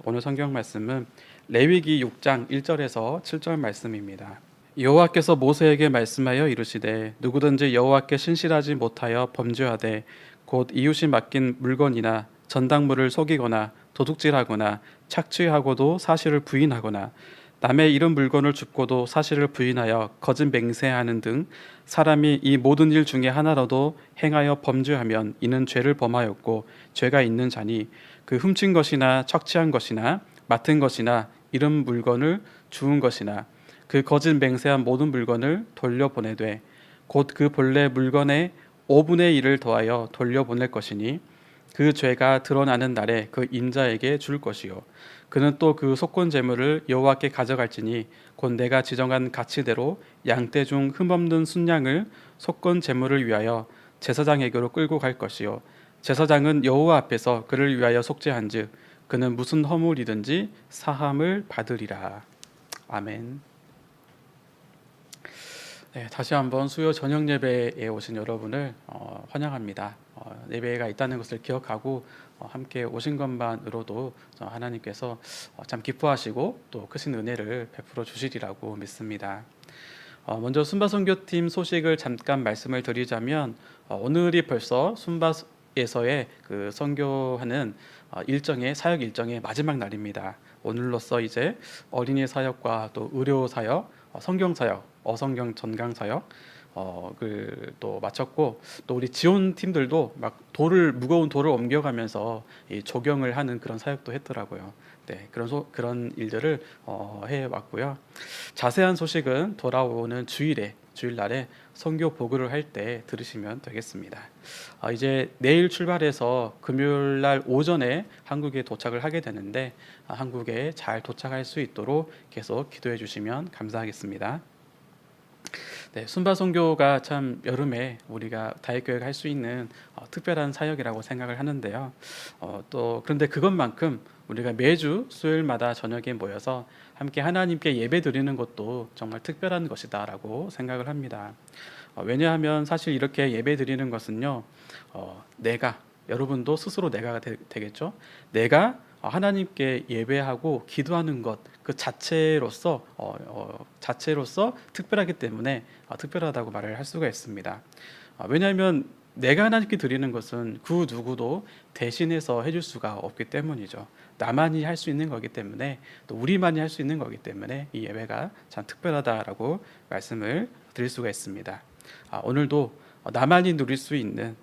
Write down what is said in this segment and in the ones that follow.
오늘 성경 말씀은 레위기 6장 1절에서 7절 말씀입니다. 여호와께서 모세에게 말씀하여 이르시되 누구든지 여호와께 신실하지 못하여 범죄하되 곧 이웃이 맡긴 물건이나 전당물을 속이거나 도둑질하거나 착취하고도 사실을 부인하거나 남의 잃은 물건을 줍고도 사실을 부인하여 거짓 맹세하는 등 사람이 이 모든 일 중에 하나라도 행하여 범죄하면 이는 죄를 범하였고 죄가 있는 자니 그 훔친 것이나 착취한 것이나 맡은 것이나 잃은 물건을 주운 것이나 그 거짓 맹세한 모든 물건을 돌려보내되 곧 그 본래 물건의 5분의 1을 더하여 돌려보낼 것이니 그 죄가 드러나는 날에 그 인자에게 줄 것이요 그는 또 그 속건 제물을 여호와께 가져갈지니 곧 내가 지정한 가치대로 양떼 중 흠없는 순양을 속건 제물을 위하여 제사장에게로 끌고 갈 것이요 제사장은 여호와 앞에서 그를 위하여 속죄한즉 그는 무슨 허물이든지 사함을 받으리라. 아멘. 네, 다시 한번 수요 저녁 예배에 오신 여러분을 환영합니다. 예배가 있다는 것을 기억하고 함께 오신 것만으로도 하나님께서 참 기뻐하시고 또 크신 은혜를 베풀어 주시리라고 믿습니다. 먼저 순바선교팀 소식을 잠깐 말씀을 드리자면 오늘이 벌써 순바에서의 그 선교하는 사역 일정의 마지막 날입니다. 오늘로써 이제 어린이 사역과 또 의료 사역, 성경 사역, 어성경 전강 사역 또 마쳤고 또 우리 지원 팀들도 막 무거운 돌을 옮겨가면서 이 조경을 하는 그런 사역도 했더라고요. 네, 그런 일들을 해 왔고요. 자세한 소식은 돌아오는 주일날에 선교 보고를 할 때 들으시면 되겠습니다. 이제 내일 출발해서 금요일날 오전에 한국에 도착을 하게 되는데 한국에 잘 도착할 수 있도록 계속 기도해 주시면 감사하겠습니다. 네, 순바선교가 참 여름에 우리가 다윗교회가 할 수 있는 특별한 사역이라고 생각을 하는데요. 또 그런데 그것만큼 우리가 매주 수요일마다 저녁에 모여서 함께 하나님께 예배 드리는 것도 정말 특별한 것이다라고 생각을 합니다. 왜냐하면 사실 이렇게 예배 드리는 것은요, 여러분도 스스로 내가가 되겠죠. 내가 하나님께 예배하고 기도하는 것 그 자체로서 특별하기 때문에 특별하다고 말을 할 수가 있습니다. 왜냐하면 내가 하나님께 드리는 것은 그 누구도 대신해서 해줄 수가 없기 때문이죠. 나만이 할 수 있는 거기 때문에 또 우리만이 할 수 있는 거기 때문에 이 예배가 참 특별하다라고 말씀을 드릴 수가 있습니다. 오늘도 나만이 누릴 수 있는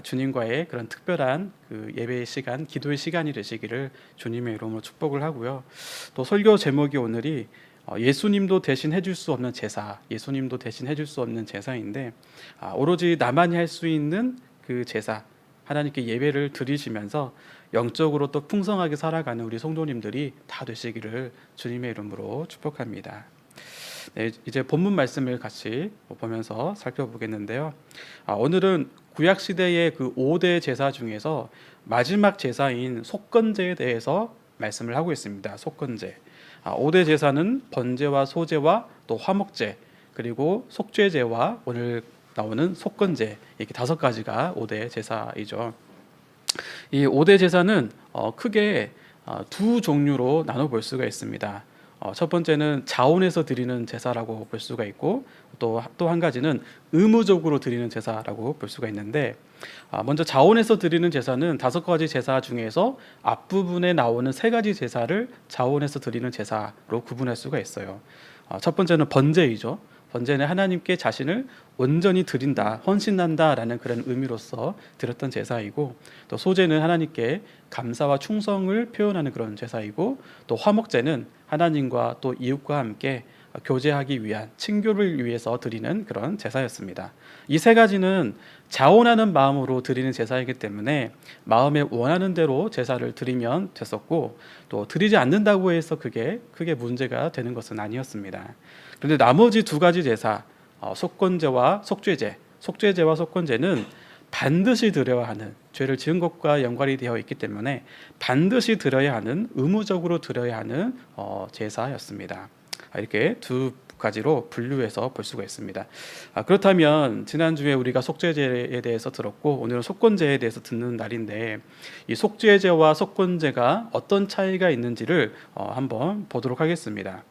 주님과의 그런 특별한 그 예배의 시간, 기도의 시간이 되시기를 주님의 이름으로 축복을 하고요. 또 설교 제목이 오늘이 예수님도 대신 해줄 수 없는 제사, 예수님도 대신 해줄 수 없는 제사인데 오로지 나만이 할 수 있는 그 제사, 하나님께 예배를 드리시면서 영적으로 또 풍성하게 살아가는 우리 성도님들이 다 되시기를 주님의 이름으로 축복합니다. 네, 이제 본문 말씀을 같이 보면서 살펴보겠는데요. 오늘은 구약 시대의 그 5대 제사 중에서 마지막 제사인 속건제에 대해서 말씀을 하고 있습니다. 속건제. 5대 제사는 번제와 소제와 또 화목제, 그리고 속죄제와 오늘 나오는 속건제, 이렇게 5가지가 5대 제사이죠. 이 5대 제사는 크게 두 종류로 나눠볼 수가 있습니다. 첫 번째는 자원해서 드리는 제사라고 볼 수가 있고 또 한 가지는 의무적으로 드리는 제사라고 볼 수가 있는데 먼저 자원해서 드리는 제사는 5가지 제사 중에서 앞부분에 나오는 3가지 제사를 자원해서 드리는 제사로 구분할 수가 있어요. 첫 번째는 번제이죠. 번제는 하나님께 자신을 온전히 드린다, 헌신한다라는 그런 의미로서 드렸던 제사이고, 또 소제는 하나님께 감사와 충성을 표현하는 그런 제사이고, 또 화목제는 하나님과 또 이웃과 함께 교제하기 위한 친교를 위해서 드리는 그런 제사였습니다. 이 3가지는 자원하는 마음으로 드리는 제사이기 때문에 마음에 원하는 대로 제사를 드리면 됐었고, 또 드리지 않는다고 해서 그게 크게 문제가 되는 것은 아니었습니다. 그런데 나머지 2가지 제사, 속건제와 속죄제, 속죄제와 속건제는 반드시 드려야 하는, 죄를 지은 것과 연관이 되어 있기 때문에 반드시 드려야 하는, 의무적으로 드려야 하는 제사였습니다. 이렇게 두 가지로 분류해서 볼 수가 있습니다. 그렇다면 지난주에 우리가 속죄제에 대해서 들었고 오늘은 속건제에 대해서 듣는 날인데 이 속죄제와 속건제가 어떤 차이가 있는지를 한번 보도록 하겠습니다.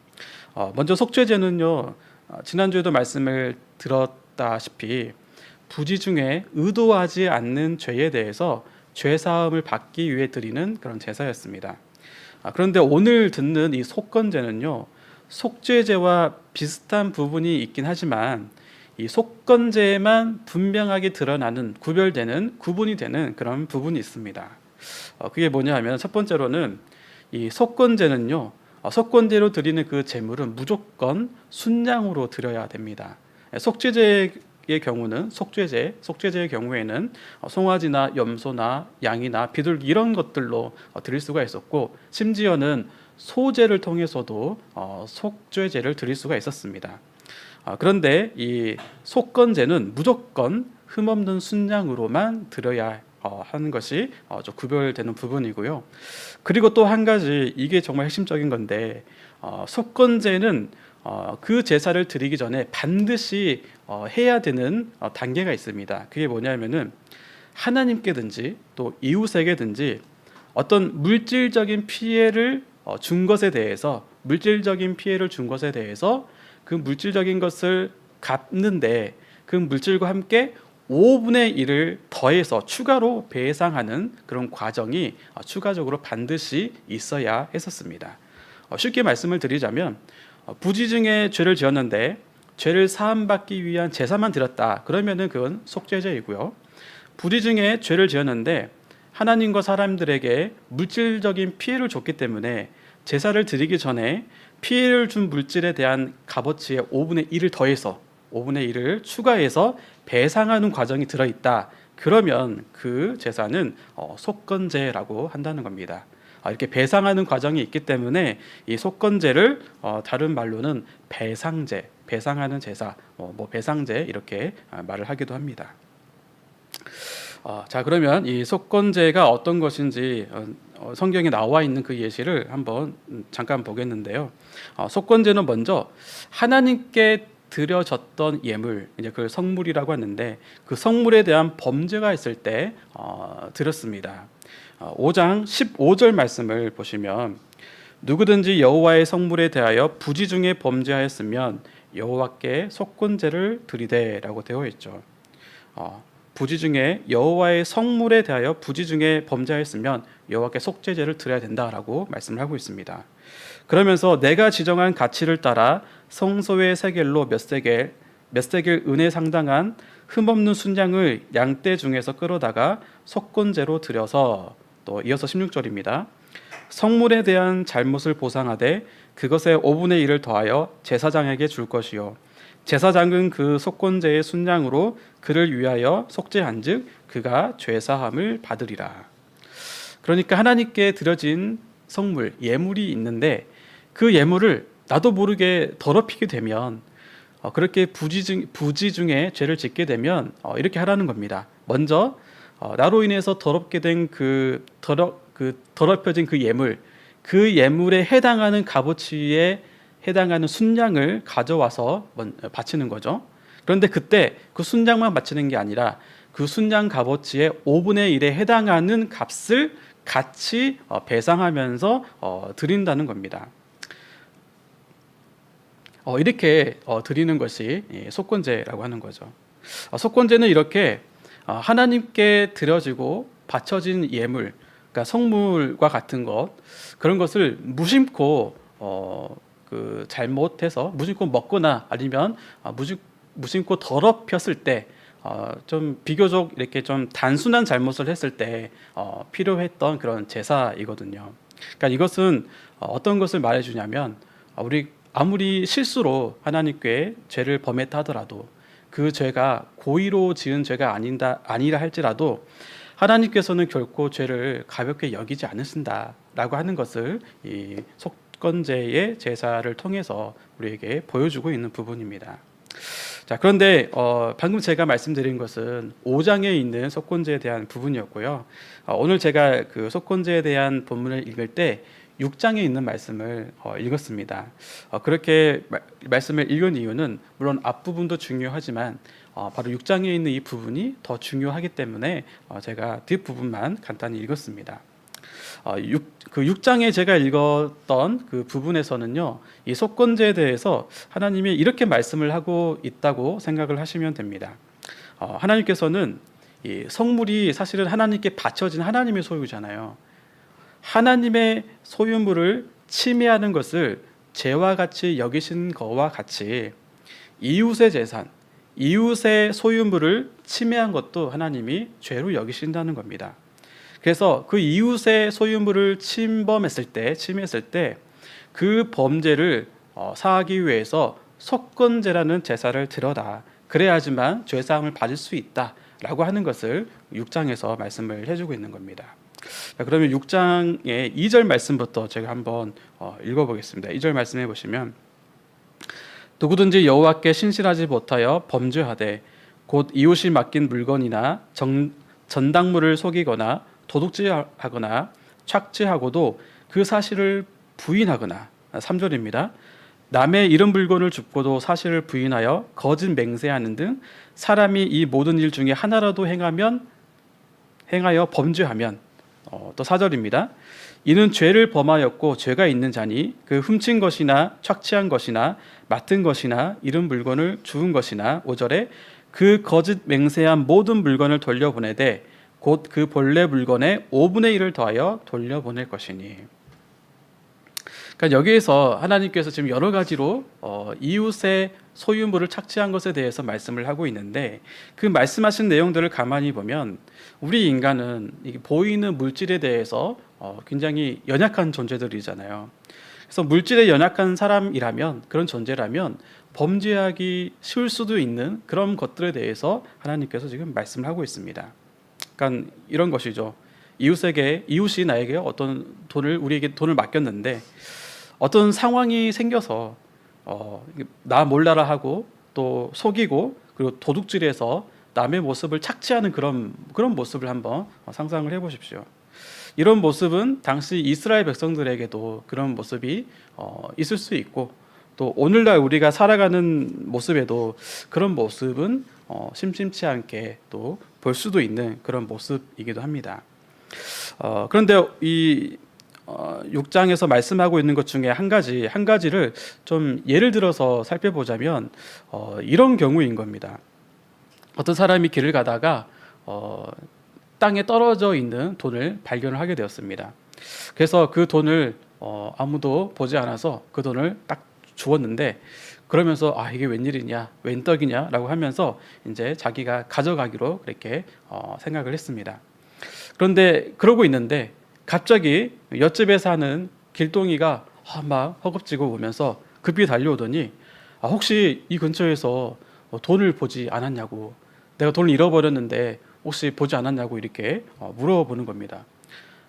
먼저 속죄제는요, 지난주에도 말씀을 들었다시피 부지 중에 의도하지 않는 죄에 대해서 죄사함을 받기 위해 드리는 그런 제사였습니다. 그런데 오늘 듣는 이 속건제는요, 속죄제와 비슷한 부분이 있긴 하지만 이 속건제에만 분명하게 드러나는, 구별되는, 구분이 되는 그런 부분이 있습니다. 그게 뭐냐 하면 첫 번째로는 이 속건제는요, 속건제로 드리는 그 제물은 무조건 순양으로 드려야 됩니다. 속죄제의 경우는 속죄제의 경우에는 송아지나 염소나 양이나 비둘기 이런 것들로 드릴 수가 있었고, 심지어는 소제를 통해서도 속죄제를 드릴 수가 있었습니다. 그런데 이 속건제는 무조건 흠없는 순양으로만 드려야 하는 것이 좀 구별되는 부분이고요. 그리고 또 한 가지, 이게 정말 핵심적인 건데, 속건제는 그 제사를 드리기 전에 반드시 해야 되는 단계가 있습니다. 그게 뭐냐면은 하나님께든지 또 이웃에게든지 어떤 물질적인 피해를 준 것에 대해서 그 물질적인 것을 갚는데 그 물질과 함께 5분의 1을 더해서 추가로 배상하는 그런 과정이 추가적으로 반드시 있어야 했었습니다. 쉽게 말씀을 드리자면 부지 중에 죄를 지었는데 죄를 사함받기 위한 제사만 드렸다, 그러면은 그건 속죄제이고요. 부지 중에 죄를 지었는데 하나님과 사람들에게 물질적인 피해를 줬기 때문에 제사를 드리기 전에 피해를 준 물질에 대한 값어치의 5분의 1을 더해서 5분의 1을 추가해서 배상하는 과정이 들어있다, 그러면 그 제사는 속건제라고 한다는 겁니다. 이렇게 배상하는 과정이 있기 때문에 이 속건제를 다른 말로는 배상제, 배상하는 제사, 배상제 이렇게 말을 하기도 합니다. 자, 그러면 이 속건제가 어떤 것인지 성경에 나와 있는 그 예시를 한번 잠깐 보겠는데요. 속건제는 먼저 하나님께 드려졌던 예물, 이제 그 성물이라고 하는데 그 성물에 대한 범죄가 있을 때 드렸습니다. 5장 15절 말씀을 보시면 누구든지 여호와의 성물에 대하여 부지 중에 범죄하였으면 여호와께 속건제를 드리되라고 되어 있죠. 부지 중에 여호와의 성물에 대하여 부지 중에 범죄하였으면 여호와께 속죄제를 드려야 된다라고 말씀을 하고 있습니다. 그러면서 내가 지정한 가치를 따라 성소의 세겔로 몇 세겔 은에 상당한 흠없는 순양을 양떼 중에서 끌어다가 속건제로 드려서, 또 이어서 16절입니다. 성물에 대한 잘못을 보상하되 그것의 5분의 1을 더하여 제사장에게 줄 것이요 제사장은 그 속건제의 순양으로 그를 위하여 속죄한즉 그가 죄사함을 받으리라. 그러니까 하나님께 드려진 성물, 예물이 있는데 그 예물을 나도 모르게 더럽히게 되면, 그렇게 부지 중에 죄를 짓게 되면 이렇게 하라는 겁니다. 먼저 나로 인해서 더럽게 된 더럽혀진 그 예물에 해당하는 값어치에 해당하는 순양을 가져와서 바치는 거죠. 그런데 그때 그 순양만 바치는 게 아니라 그 순양 값어치의 5분의 1에 해당하는 값을 같이 배상하면서 드린다는 겁니다. 이렇게 드리는 것이 속건제라고 하는 거죠. 속건제는 이렇게 하나님께 드려지고 바쳐진 예물, 그러니까 성물과 같은 것, 그런 것을 무심코 잘못해서 무심코 먹거나 아니면 무심코 더럽혔을 때, 좀 비교적 이렇게 좀 단순한 잘못을 했을 때 필요했던 그런 제사이거든요. 그러니까 이것은 어떤 것을 말해주냐면, 우리 아무리 실수로 하나님께 죄를 범했다 하더라도 그 죄가 고의로 지은 죄가 아니라 할지라도 하나님께서는 결코 죄를 가볍게 여기지 않으신다라고 하는 것을 이 속건제의 제사를 통해서 우리에게 보여주고 있는 부분입니다. 자, 그런데 방금 제가 말씀드린 것은 5장에 있는 속건제에 대한 부분이었고요. 오늘 제가 그 속건제에 대한 본문을 읽을 때 6장에 있는 말씀을 읽었습니다. 그렇게 말씀을 읽은 이유는 물론 앞부분도 중요하지만 바로 6장에 있는 이 부분이 더 중요하기 때문에 제가 뒷부분만 간단히 읽었습니다. 그 6장에 제가 읽었던 그 부분에서는요, 이 속건제에 대해서 하나님이 이렇게 말씀을 하고 있다고 생각을 하시면 됩니다. 하나님께서는 이 성물이 사실은 하나님께 바쳐진 하나님의 소유잖아요. 하나님의 소유물을 침해하는 것을 죄와 같이 여기신 것과 같이 이웃의 재산, 이웃의 소유물을 침해한 것도 하나님이 죄로 여기신다는 겁니다. 그래서 그 이웃의 소유물을 침범했을 때, 침해했을 때 그 범죄를 사하기 위해서 속건제라는 제사를 드려라. 그래야지만 죄사함을 받을 수 있다라고 하는 것을 6장에서 말씀을 해주고 있는 겁니다. 자, 그러면 6장의 2절 말씀부터 제가 한번 읽어보겠습니다. 2절 말씀해 보시면 누구든지 여호와께 신실하지 못하여 범죄하되 곧 이웃이 맡긴 물건이나 전당물을 속이거나 도둑질하거나 착취하고도 그 사실을 부인하거나 3절입니다. 남의 이런 물건을 줍고도 사실을 부인하여 거짓 맹세하는 등 사람이 이 모든 일 중에 하나라도 행하여 범죄하면 또 4절입니다. 이는 죄를 범하였고 죄가 있는 자니 그 훔친 것이나 착취한 것이나 맡은 것이나 이런 물건을 주운 것이나 5절에 그 거짓 맹세한 모든 물건을 돌려보내되 곧 그 본래 물건의 5분의 1을 더하여 돌려보낼 것이니. 그러니까 여기에서 하나님께서 지금 여러 가지로 이웃의 소유물을 착취한 것에 대해서 말씀을 하고 있는데 그 말씀하신 내용들을 가만히 보면 우리 인간은 보이는 물질에 대해서 굉장히 연약한 존재들이잖아요. 그래서 물질에 연약한 사람이라면, 그런 존재라면 범죄하기 쉬울 수도 있는 그런 것들에 대해서 하나님께서 지금 말씀을 하고 있습니다. 그러니까 이런 것이죠. 이웃이 나에게 우리에게 돈을 맡겼는데 어떤 상황이 생겨서 나 몰라라 하고 또 속이고 그리고 도둑질해서 남의 모습을 착취하는 그런 모습을 한번 상상을 해보십시오. 이런 모습은 당시 이스라엘 백성들에게도 그런 모습이 있을 수 있고 또 오늘날 우리가 살아가는 모습에도 그런 모습은 심심치 않게 또 볼 수도 있는 그런 모습이기도 합니다. 그런데 이 6장에서 말씀하고 있는 것 중에 한 가지를 좀 예를 들어서 살펴보자면 이런 경우인 겁니다. 어떤 사람이 길을 가다가 땅에 떨어져 있는 돈을 발견을 하게 되었습니다. 그래서 그 돈을 아무도 보지 않아서 그 돈을 딱 주었는데 그러면서 이게 웬일이냐, 웬 떡이냐라고 하면서 이제 자기가 가져가기로 그렇게 생각을 했습니다. 그런데 그러고 있는데 갑자기 옆집에 사는 길동이가 막 허겁지겁 오면서 급히 달려오더니 혹시 이 근처에서 돈을 보지 않았냐고, 내가 돈을 잃어버렸는데 혹시 보지 않았냐고 이렇게 물어보는 겁니다.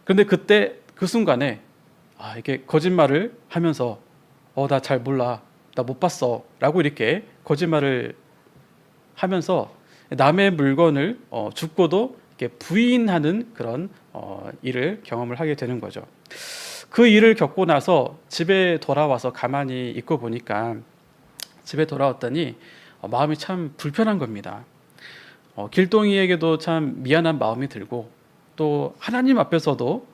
그런데 그때 그 순간에 이렇게 거짓말을 하면서 나 잘 몰라, 나 못 봤어 라고 이렇게 거짓말을 하면서 남의 물건을 줍고도 이렇게 부인하는 그런 일을 경험을 하게 되는 거죠. 그 일을 겪고 나서 집에 돌아와서 가만히 있고 보니까 집에 돌아왔더니 마음이 참 불편한 겁니다. 길동이에게도 참 미안한 마음이 들고 또 하나님 앞에서도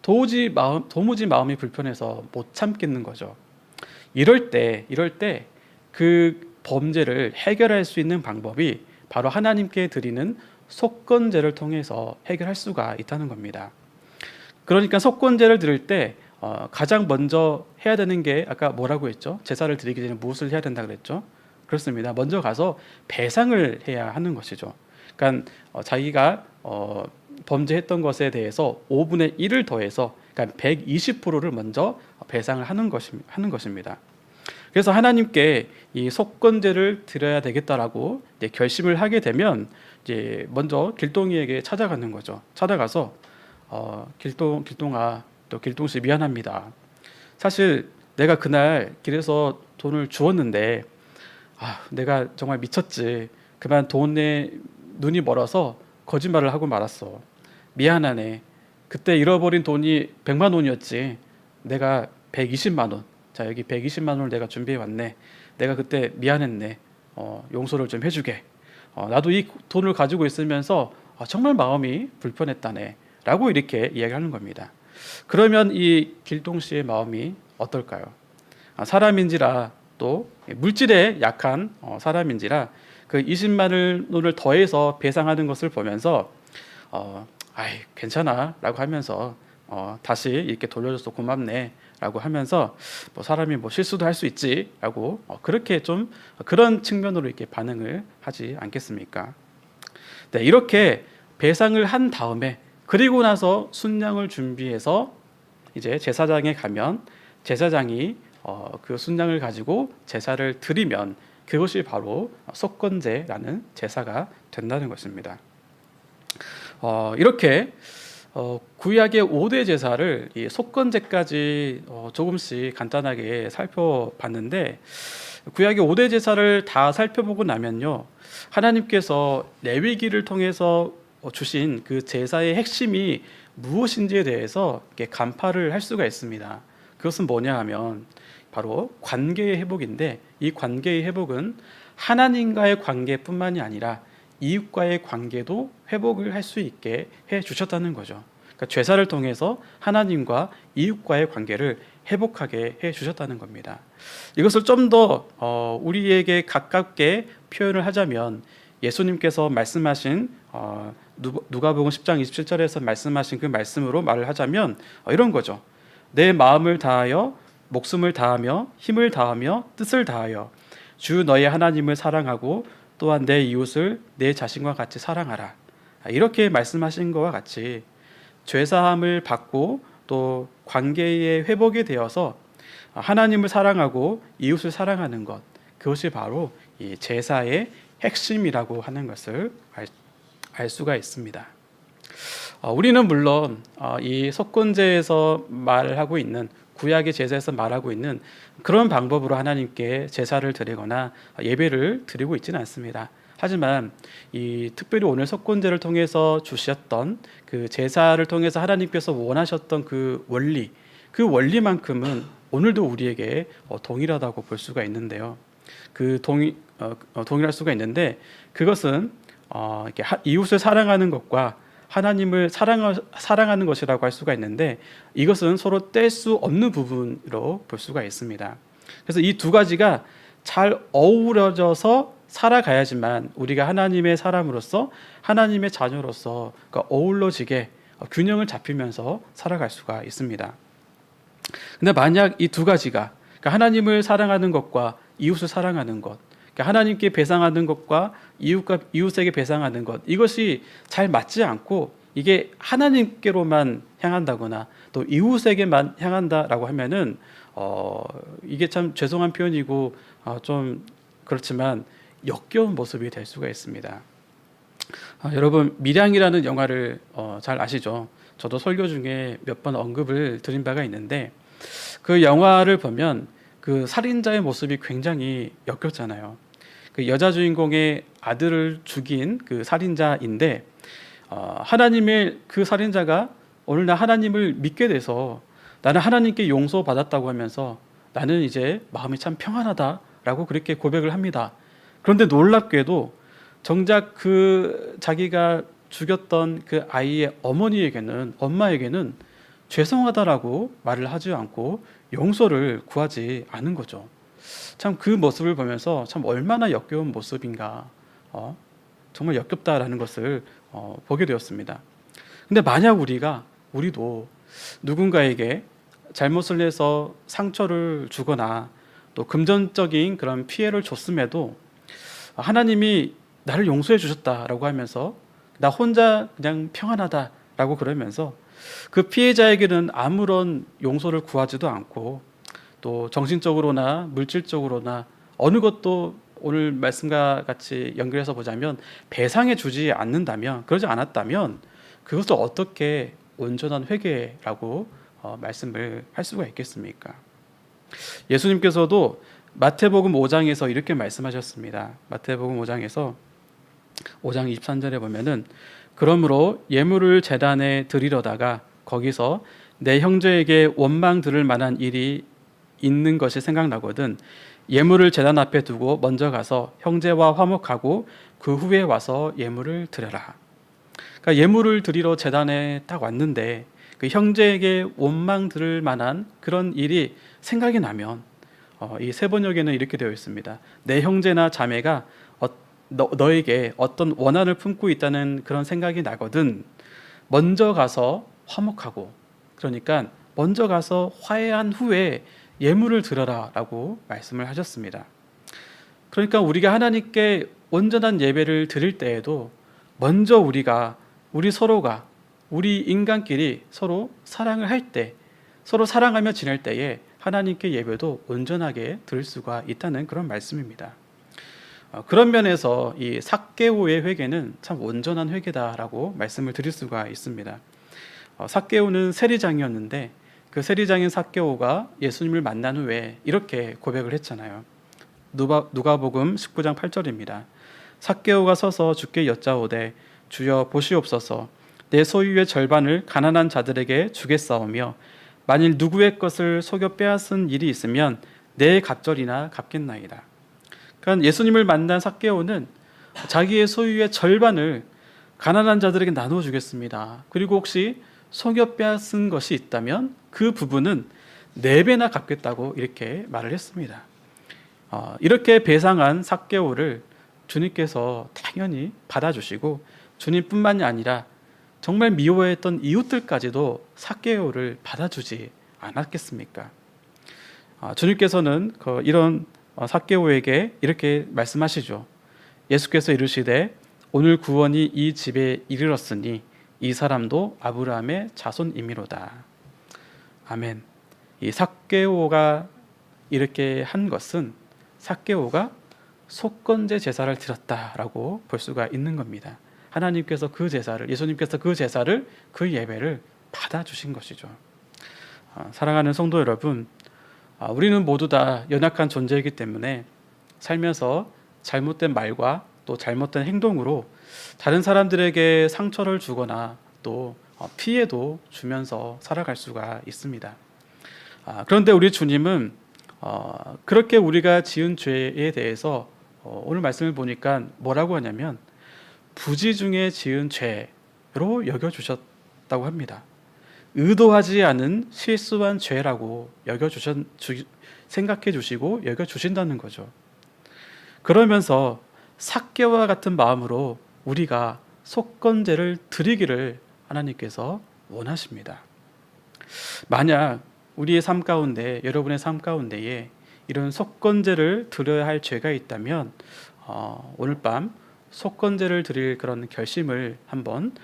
도무지 마음이 불편해서 못 참겠는 거죠. 이럴 때 그 범죄를 해결할 수 있는 방법이 바로 하나님께 드리는 속건제를 통해서 해결할 수가 있다는 겁니다. 그러니까 속건제를 드릴 때 가장 먼저 해야 되는 게 아까 뭐라고 했죠? 제사를 드리기 전에 무엇을 해야 된다 그랬죠? 그렇습니다. 먼저 가서 배상을 해야 하는 것이죠. 그러니까 자기가 범죄했던 것에 대해서 5분의 1을 더해서 그러니까 120%를 먼저 배상을 하는 것입니다. 그래서 하나님께 이 속건제를 드려야 되겠다라고 이제 결심을 하게 되면 이제 먼저 길동이에게 찾아가는 거죠. 찾아가서 길동아, 또 길동씨 미안합니다. 사실 내가 그날 길에서 돈을 주었는데 내가 정말 미쳤지. 그만 돈에 눈이 멀어서 거짓말을 하고 말았어. 미안하네. 그때 잃어버린 돈이 100만 원이었지. 내가 120만 원. 자, 여기 120만 원을 내가 준비해 왔네. 내가 그때 미안했네. 용서를 좀 해주게. 나도 이 돈을 가지고 있으면서 정말 마음이 불편했다네. 라고 이렇게 이야기하는 겁니다. 그러면 이 길동 씨의 마음이 어떨까요? 사람인지라 또 물질에 약한 사람인지라 그 20만 원을 더해서 배상하는 것을 보면서 아이 괜찮아 라고 하면서 다시 이렇게 돌려줘서 고맙네 라고 하면서 뭐 사람이 뭐 실수도 할 수 있지 라고 그렇게 좀 그런 측면으로 이렇게 반응을 하지 않겠습니까? 네, 이렇게 배상을 한 다음에 그리고 나서 순양을 준비해서 이제 제사장에 가면 제사장이 그 순양을 가지고 제사를 드리면 그것이 바로 속건제라는 제사가 된다는 것입니다. 이렇게 구약의 5대 제사를 이 속건제까지 조금씩 간단하게 살펴봤는데 구약의 5대 제사를 다 살펴보고 나면요, 하나님께서 레위기를 통해서 주신 그 제사의 핵심이 무엇인지에 대해서 이렇게 간파를 할 수가 있습니다. 그것은 뭐냐 하면 바로 관계의 회복인데, 이 관계의 회복은 하나님과의 관계뿐만이 아니라 이웃과의 관계도 회복을 할 수 있게 해 주셨다는 거죠. 그러니까 제사를 통해서 하나님과 이웃과의 관계를 회복하게 해 주셨다는 겁니다. 이것을 좀 더 우리에게 가깝게 표현을 하자면 예수님께서 말씀하신 누가복음 10장 27절에서 말씀하신 그 말씀으로 말을 하자면 이런 거죠. 내 마음을 다하여 목숨을 다하며 힘을 다하며 뜻을 다하여 주 너의 하나님을 사랑하고 또한 내 이웃을 내 자신과 같이 사랑하라. 이렇게 말씀하신 것과 같이 죄사함을 받고 또 관계의 회복이 되어서 하나님을 사랑하고 이웃을 사랑하는 것, 그것이 바로 이 제사의 핵심이라고 하는 것을 알 수가 있습니다. 우리는 물론 이 속건제에서 말하고 있는 구약의 제사에서 말하고 있는 그런 방법으로 하나님께 제사를 드리거나 예배를 드리고 있지는 않습니다. 하지만 이 특별히 오늘 속건제를 통해서 주셨던 그 제사를 통해서 하나님께서 원하셨던 그 원리만큼은 오늘도 우리에게 동일하다고 볼 수가 있는데요. 동일할 수가 있는데 그것은 이렇게 이웃을 사랑하는 것과 하나님을 사랑하는 것이라고 할 수가 있는데 이것은 서로 뗄 수 없는 부분으로 볼 수가 있습니다. 그래서 이 두 가지가 잘 어우러져서 살아가야지만 우리가 하나님의 사람으로서 하나님의 자녀로서 그러니까 어우러지게 균형을 잡히면서 살아갈 수가 있습니다. 근데 만약 이 두 가지가 그러니까 하나님을 사랑하는 것과 이웃을 사랑하는 것, 그러니까 하나님께 배상하는 것과 이웃에게 배상하는 것, 이것이 잘 맞지 않고 이게 하나님께로만 향한다거나 또 이웃에게만 향한다라고 하면은 이게 참 죄송한 표현이고 좀 그렇지만 역겨운 모습이 될 수가 있습니다. 여러분 밀양이라는 영화를 잘 아시죠? 저도 설교 중에 몇 번 언급을 드린 바가 있는데 그 영화를 보면 그 살인자의 모습이 굉장히 역겹잖아요. 그 여자 주인공의 아들을 죽인 그 살인자인데 하나님의 그 살인자가 오늘 나 하나님을 믿게 돼서 나는 하나님께 용서받았다고 하면서 나는 이제 마음이 참 평안하다라고 그렇게 고백을 합니다. 그런데 놀랍게도 정작 그 자기가 죽였던 그 아이의 엄마에게는 죄송하다라고 말을 하지 않고 용서를 구하지 않은 거죠. 참 그 모습을 보면서 참 얼마나 역겨운 모습인가, 정말 역겹다라는 것을 보게 되었습니다. 근데 만약 우리도 누군가에게 잘못을 해서 상처를 주거나 또 금전적인 그런 피해를 줬음에도 하나님이 나를 용서해 주셨다라고 하면서 나 혼자 그냥 평안하다라고 그러면서 그 피해자에게는 아무런 용서를 구하지도 않고 또 정신적으로나 물질적으로나 어느 것도 오늘 말씀과 같이 연결해서 보자면 배상해 주지 않는다면, 그러지 않았다면 그것을 어떻게 온전한 회개라고 말씀을 할 수가 있겠습니까? 예수님께서도 마태복음 5장에서 이렇게 말씀하셨습니다. 마태복음 5장에서 5장 23절에 보면은 그러므로 예물을 제단에 드리려다가 거기서 내 형제에게 원망 들을 만한 일이 있는 것이 생각나거든 예물을 제단 앞에 두고 먼저 가서 형제와 화목하고 그 후에 와서 예물을 드려라. 그러니까 예물을 드리러 제단에 딱 왔는데 그 형제에게 원망 들을 만한 그런 일이 생각이 나면 이 세번역에는 이렇게 되어 있습니다. 내 형제나 자매가 너에게 어떤 원한을 품고 있다는 그런 생각이 나거든 먼저 가서 화목하고, 그러니까 먼저 가서 화해한 후에 예물을 드려라 라고 말씀을 하셨습니다. 그러니까 우리가 하나님께 온전한 예배를 드릴 때에도 먼저 우리 서로가 우리 인간끼리 서로 사랑을 할 때, 서로 사랑하며 지낼 때에 하나님께 예배도 온전하게 드릴 수가 있다는 그런 말씀입니다. 그런 면에서 이 삭개오의 회개는 참 온전한 회개다라고 말씀을 드릴 수가 있습니다. 삭개오는 세리장이었는데 그 세리장인 삭개오가 예수님을 만난 후에 이렇게 고백을 했잖아요. 누가복음 19장 8절입니다. 삭개오가 서서 주께 여짜오되 주여 보시옵소서 내 소유의 절반을 가난한 자들에게 주겠사오며 만일 누구의 것을 속여 빼앗은 일이 있으면 내 갑절이나 갚겠나이다. 그러니까 예수님을 만난 삭개오는 자기의 소유의 절반을 가난한 자들에게 나누어 주겠습니다. 그리고 혹시 속여 빼앗은 것이 있다면 그 부분은 4배나 갚겠다고 이렇게 말을 했습니다. 이렇게 배상한 삭개오를 주님께서 당연히 받아주시고 주님뿐만이 아니라 정말 미워했던 이웃들까지도 삭개오를 받아주지 않았겠습니까? 주님께서는 이런 삭개오에게 이렇게 말씀하시죠. 예수께서 이르시되 오늘 구원이 이 집에 이르렀으니 이 사람도 아브라함의 자손이미로다. 아멘. 이 삭개오가 이렇게 한 것은 삭개오가 속건제 제사를 드렸다라고 볼 수가 있는 겁니다. 하나님께서 그 제사를, 예수님께서 그 제사를, 그 예배를 받아주신 것이죠. 사랑하는 성도 여러분, 우리는 모두 다 연약한 존재이기 때문에 살면서 잘못된 말과 또 잘못된 행동으로 다른 사람들에게 상처를 주거나 또 피해도 주면서 살아갈 수가 있습니다. 그런데 우리 주님은 그렇게 우리가 지은 죄에 대해서 오늘 말씀을 보니까 뭐라고 하냐면 부지 중에 지은 죄로 여겨주셨다고 합니다. 의도하지 않은 실수한 죄라고 생각해 주시고 여겨주신다는 거죠. 그러면서 삭개와 같은 마음으로 우리가 속건제를 드리기를 하나님께서 원하십니다. 만약 우리의 삶 가운데, 여러분의 삶 가운데에 이런 속건제를 드려야 할 죄가 있다면 오늘 밤 속건제를 드릴 그런 결심을 한번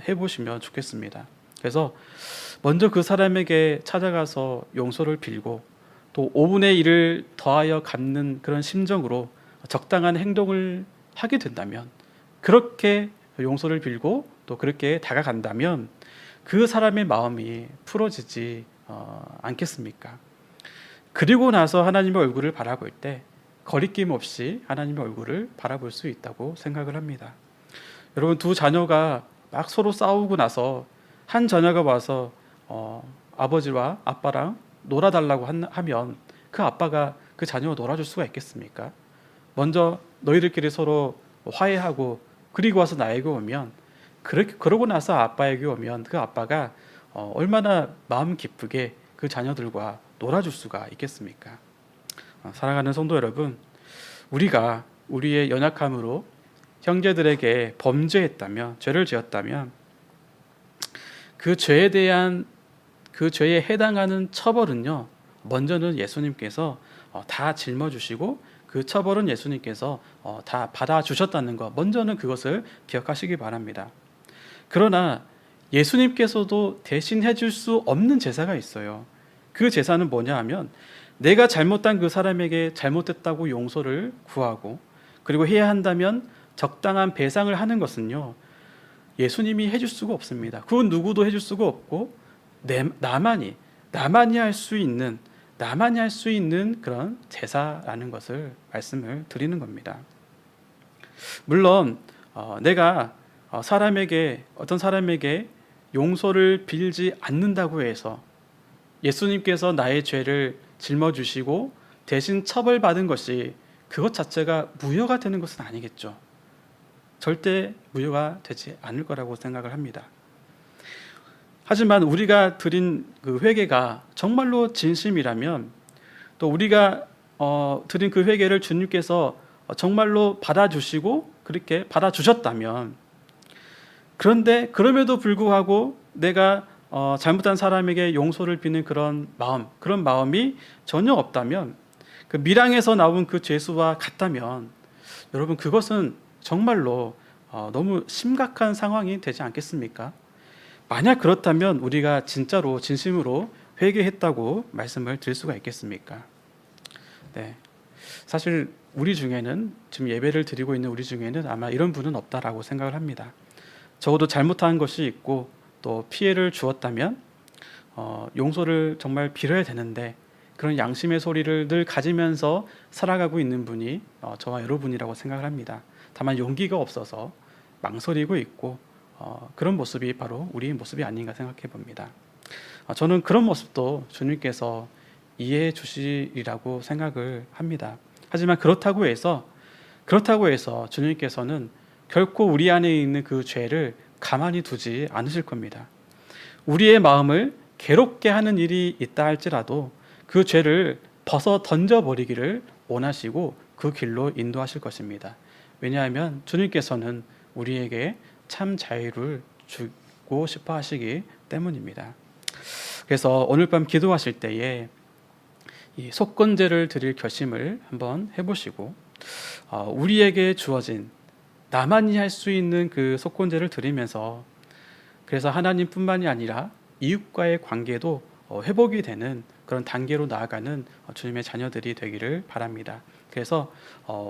해보시면 좋겠습니다. 그래서 먼저 그 사람에게 찾아가서 용서를 빌고 또 5분의 1을 더하여 갚는 그런 심정으로 적당한 행동을 하게 된다면, 그렇게 용서를 빌고 또 그렇게 다가간다면 그 사람의 마음이 풀어지지 않겠습니까? 그리고 나서 하나님의 얼굴을 바라볼 때 거리낌 없이 하나님의 얼굴을 바라볼 수 있다고 생각을 합니다. 여러분, 두 자녀가 막 서로 싸우고 나서 한 자녀가 와서 아버지와 아빠랑 놀아달라고 하면 그 아빠가 그 자녀와 놀아줄 수가 있겠습니까? 먼저 너희들끼리 서로 화해하고 그리고 와서 나에게 오면, 그러고 나서 아빠에게 오면 그 아빠가 얼마나 마음 기쁘게 그 자녀들과 놀아줄 수가 있겠습니까? 사랑하는 성도 여러분, 우리가 우리의 연약함으로 형제들에게 범죄했다면, 죄를 지었다면 그 죄에 대한, 그 죄에 해당하는 처벌은요, 먼저는 예수님께서 다 짊어주시고 그 처벌은 예수님께서 다 받아주셨다는 것, 먼저는 그것을 기억하시기 바랍니다. 그러나 예수님께서도 대신 해줄 수 없는 제사가 있어요. 그 제사는 뭐냐 하면, 내가 잘못한 그 사람에게 잘못했다고 용서를 구하고 그리고 해야 한다면 적당한 배상을 하는 것은요, 예수님이 해줄 수가 없습니다. 그건 누구도 해줄 수가 없고 나만이 할 수 있는 그런 제사라는 것을 말씀을 드리는 겁니다. 물론 내가 어떤 사람에게 용서를 빌지 않는다고 해서 예수님께서 나의 죄를 짊어주시고 대신 처벌받은 것이 그것 자체가 무효가 되는 것은 아니겠죠. 절대 무효가 되지 않을 거라고 생각을 합니다. 하지만 우리가 드린 그 회개가 정말로 진심이라면, 또 우리가 드린 그 회개를 주님께서 정말로 받아주시고 그렇게 받아주셨다면, 그런데 그럼에도 불구하고 내가 잘못한 사람에게 용서를 비는 그런 마음이 전혀 없다면, 그 밀항에서 나온 그 죄수와 같다면, 여러분 그것은 정말로 너무 심각한 상황이 되지 않겠습니까? 만약 그렇다면 우리가 진짜로 진심으로 회개했다고 말씀을 드릴 수가 있겠습니까? 네, 사실 우리 중에는, 지금 예배를 드리고 있는 우리 중에는 아마 이런 분은 없다라고 생각을 합니다. 적어도 잘못한 것이 있고 또 피해를 주었다면 용서를 정말 빌어야 되는데, 그런 양심의 소리를 늘 가지면서 살아가고 있는 분이 저와 여러분이라고 생각을 합니다. 다만 용기가 없어서 망설이고 있고, 그런 모습이 바로 우리의 모습이 아닌가 생각해 봅니다. 저는 그런 모습도 주님께서 이해해 주시리라고 생각을 합니다. 하지만 그렇다고 해서 주님께서는 결코 우리 안에 있는 그 죄를 가만히 두지 않으실 겁니다. 우리의 마음을 괴롭게 하는 일이 있다 할지라도 그 죄를 벗어 던져버리기를 원하시고 그 길로 인도하실 것입니다. 왜냐하면 주님께서는 우리에게 참 자유를 주고 싶어 하시기 때문입니다. 그래서 오늘 밤 기도하실 때에 이 속건제를 드릴 결심을 한번 해보시고, 우리에게 주어진 나만이 할 수 있는 그 속건제를 드리면서, 그래서 하나님뿐만이 아니라 이웃과의 관계도 회복이 되는 그런 단계로 나아가는 주님의 자녀들이 되기를 바랍니다. 그래서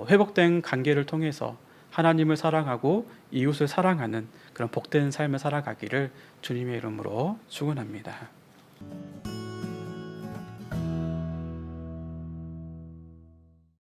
회복된 관계를 통해서 하나님을 사랑하고 이웃을 사랑하는 그런 복된 삶을 살아가기를 주님의 이름으로 축원합니다.